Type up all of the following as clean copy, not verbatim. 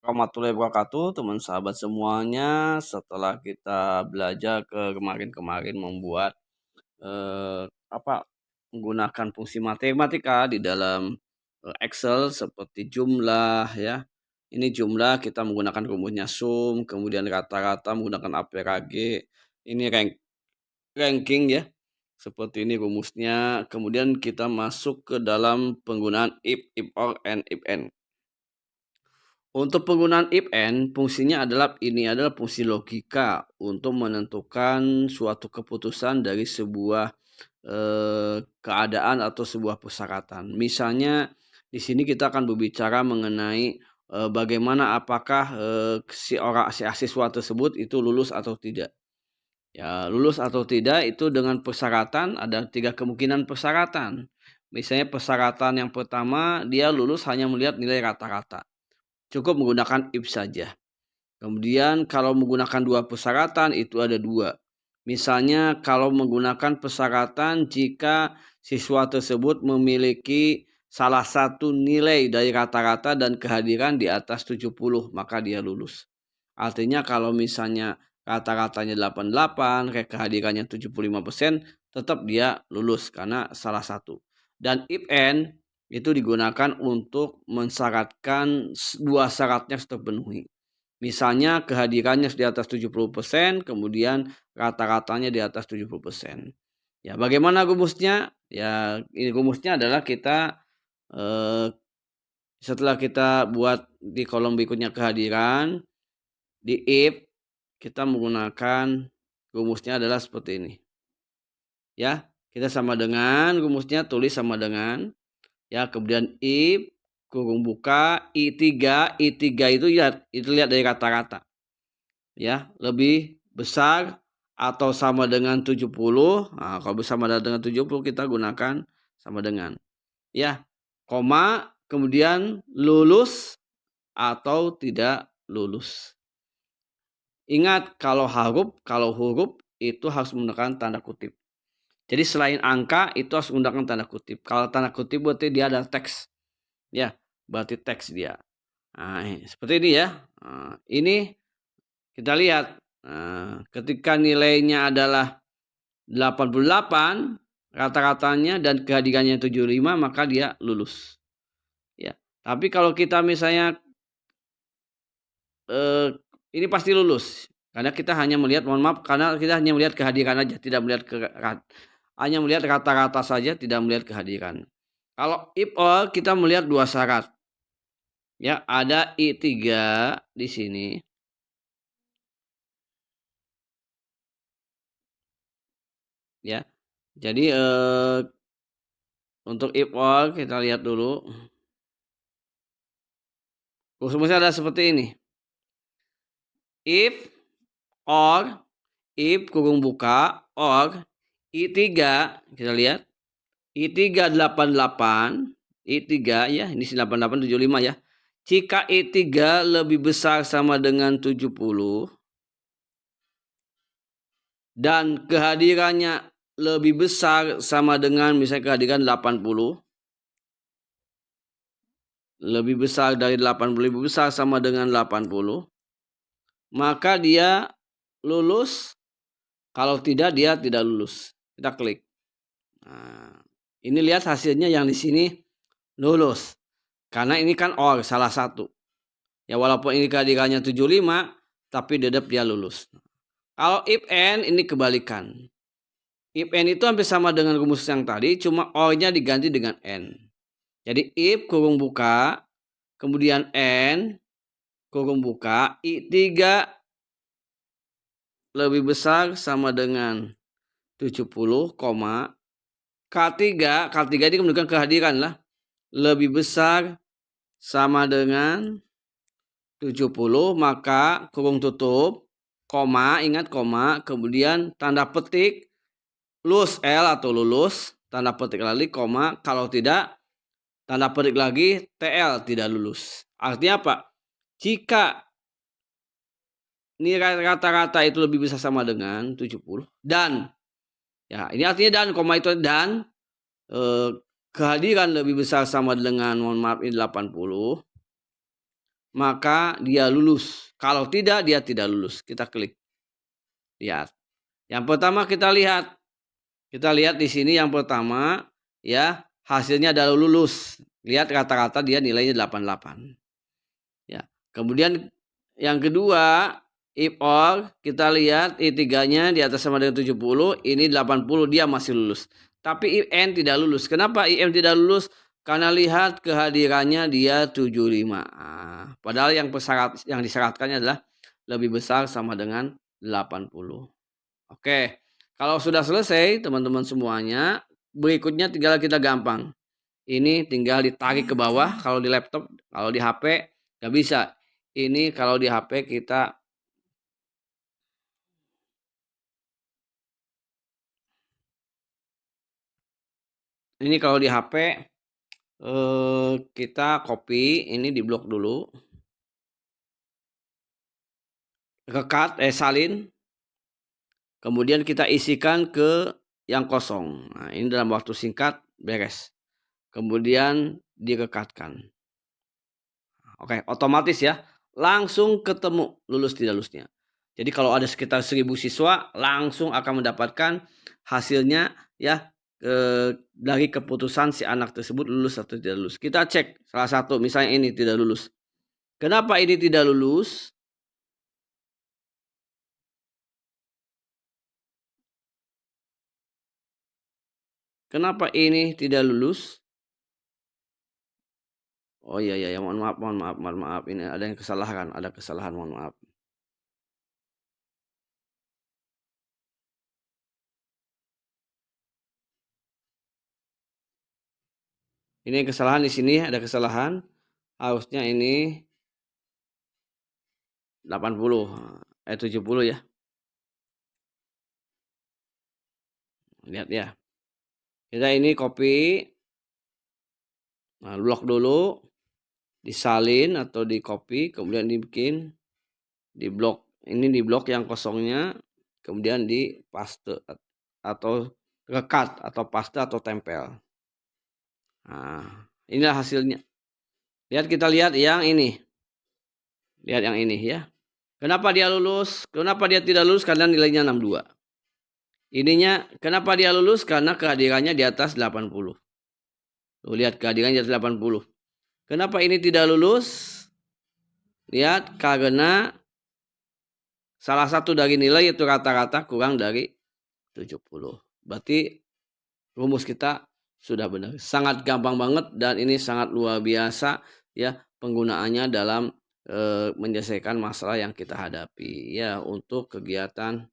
warahmatullahi wabarakatuh, teman sahabat semuanya. Setelah kita belajar kemarin-kemarin membuat, menggunakan fungsi matematika di dalam, Excel seperti jumlah ya. Ini jumlah kita menggunakan rumusnya sum, kemudian rata-rata menggunakan average, ini ranking ya, seperti ini rumusnya. Kemudian kita masuk ke dalam penggunaan if or, and if and. Untuk penggunaan if and, fungsinya adalah fungsi logika untuk menentukan suatu keputusan dari sebuah keadaan atau sebuah persyaratan. Misalnya di sini kita akan berbicara mengenai bagaimana apakah si siswa tersebut itu lulus atau tidak. Ya, lulus atau tidak itu dengan persyaratan, ada 3 kemungkinan persyaratan. Misalnya persyaratan yang pertama, dia lulus hanya melihat nilai rata-rata. Cukup menggunakan if saja. Kemudian kalau menggunakan 2 persyaratan itu ada 2. Misalnya kalau menggunakan persyaratan jika siswa tersebut memiliki salah satu nilai dari rata-rata dan kehadiran di atas 70, maka dia lulus. Artinya kalau misalnya rata-ratanya 88, kehadirannya 75%, tetap dia lulus karena salah satu. Dan if and itu digunakan untuk mensyaratkan 2 syaratnya harus terpenuhi. Misalnya kehadirannya di atas 70%, kemudian rata-ratanya di atas 70%. Ya, bagaimana rumusnya? Ya, ini rumusnya adalah kita setelah kita buat di kolom berikutnya kehadiran, di if kita menggunakan rumusnya adalah seperti ini. Ya, kita sama dengan rumusnya, tulis sama dengan ya, kemudian if kurung buka I3 itu lihat dari rata-rata. Ya, lebih besar atau sama dengan 70. Nah, kalau sama dengan 70 kita gunakan sama dengan. Ya, koma, kemudian lulus atau tidak lulus. Ingat kalau huruf itu harus menggunakan tanda kutip. Jadi selain angka itu harus menggunakan tanda kutip. Kalau tanda kutip berarti dia ada teks. Ya, berarti teks dia. Nah, seperti ini ya. Nah, ini kita lihat. Nah, ketika nilainya adalah 88, rata-ratanya dan kehadirannya 75, maka dia lulus. Ya. Tapi kalau kita misalnya ini pasti lulus. Karena kita hanya melihat, karena kita hanya melihat kehadiran aja, tidak melihat hanya melihat rata-rata saja, tidak melihat kehadiran. Kalau if or kita melihat 2 syarat. Ya, ada I3 di sini. Ya. Jadi untuk if or kita lihat dulu. Rumusnya adalah seperti ini. If or, if kurung buka or I3, kita lihat. I3 88, I3 ya, ini 88 75 ya. Jika I3 lebih besar sama dengan 70 dan kehadirannya lebih besar sama dengan misalnya kehadiran 80, lebih besar dari 80, lebih besar sama dengan 80, maka dia lulus. Kalau tidak, dia tidak lulus. Kita klik. Nah, ini lihat hasilnya yang di sini lulus. Karena ini kan OR salah satu. Ya, walaupun ini kehadirannya 75, tapi tetap dia lulus. Kalau if and ini kebalikan. If and itu hampir sama dengan rumus yang tadi, cuma OR-nya diganti dengan N. Jadi if kurung buka, kemudian N kurung buka, I3 lebih besar sama dengan 70, K3 ini menunjukkan kehadiran lah, lebih besar sama dengan 70, maka kurung tutup, koma, ingat koma, kemudian tanda petik, lulus L atau lulus, tanda petik lagi, koma, kalau tidak, tanda petik lagi, TL tidak lulus. Artinya apa? Jika nilai rata-rata itu lebih besar sama dengan 70 dan ya ini artinya dan koma itu dan kehadiran lebih besar sama dengan mohon maaf ini 80, maka dia lulus. Kalau tidak, dia tidak lulus. Kita klik, lihat. Yang pertama kita lihat di sini yang pertama ya, hasilnya adalah lulus. Lihat rata-rata dia nilainya 88. Ya. Kemudian yang kedua, if or kita lihat I3-nya di atas sama dengan 70, ini 80 dia masih lulus. Tapi if n tidak lulus. Kenapa if n tidak lulus? Karena lihat kehadirannya dia 75. Padahal yang disyaratkannya adalah lebih besar sama dengan 80. Oke. Kalau sudah selesai teman-teman semuanya, berikutnya tinggal kita gampang. Ini tinggal ditarik ke bawah kalau di laptop, kalau di HP nggak bisa. Ini kalau di HP kita ini kalau di HP kita copy, ini diblok dulu. Salin. Kemudian kita isikan ke yang kosong. Nah, ini dalam waktu singkat beres. Kemudian direkatkan. Oke, otomatis ya, langsung ketemu lulus tidak lulusnya. Jadi kalau ada sekitar 1.000 siswa, langsung akan mendapatkan hasilnya ya, dari keputusan si anak tersebut lulus atau tidak lulus. Kita cek salah satu, misalnya ini tidak lulus. Kenapa ini tidak lulus? Kenapa ini tidak lulus? Oh iya, iya, mohon maaf. Ini ada kesalahan, mohon maaf. Ini kesalahan di sini, ada kesalahan. Harusnya ini 80, 70 ya. Lihat ya. Kita ini copy, nah, blok dulu, disalin atau di copy, kemudian dibikin di blok. Ini di blok yang kosongnya, kemudian di paste atau rekat atau paste atau tempel. Nah, inilah hasilnya. Kita lihat yang ini. Lihat yang ini ya. Kenapa dia lulus? Kenapa dia tidak lulus? Karena nilainya 62. Ininya kenapa dia lulus? Karena kehadirannya di atas 80. Tuh, lihat kehadirannya di atas 80. Kenapa ini tidak lulus? Lihat, karena salah satu dari nilai itu rata-rata kurang dari 70. Berarti rumus kita sudah benar. Sangat gampang banget dan ini sangat luar biasa ya penggunaannya dalam menyelesaikan masalah yang kita hadapi ya, untuk kegiatan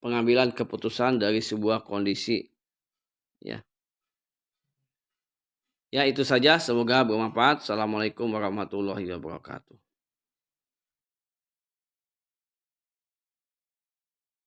pengambilan keputusan dari sebuah kondisi ya. Ya, itu saja, semoga bermanfaat. Assalamualaikum warahmatullahi wabarakatuh.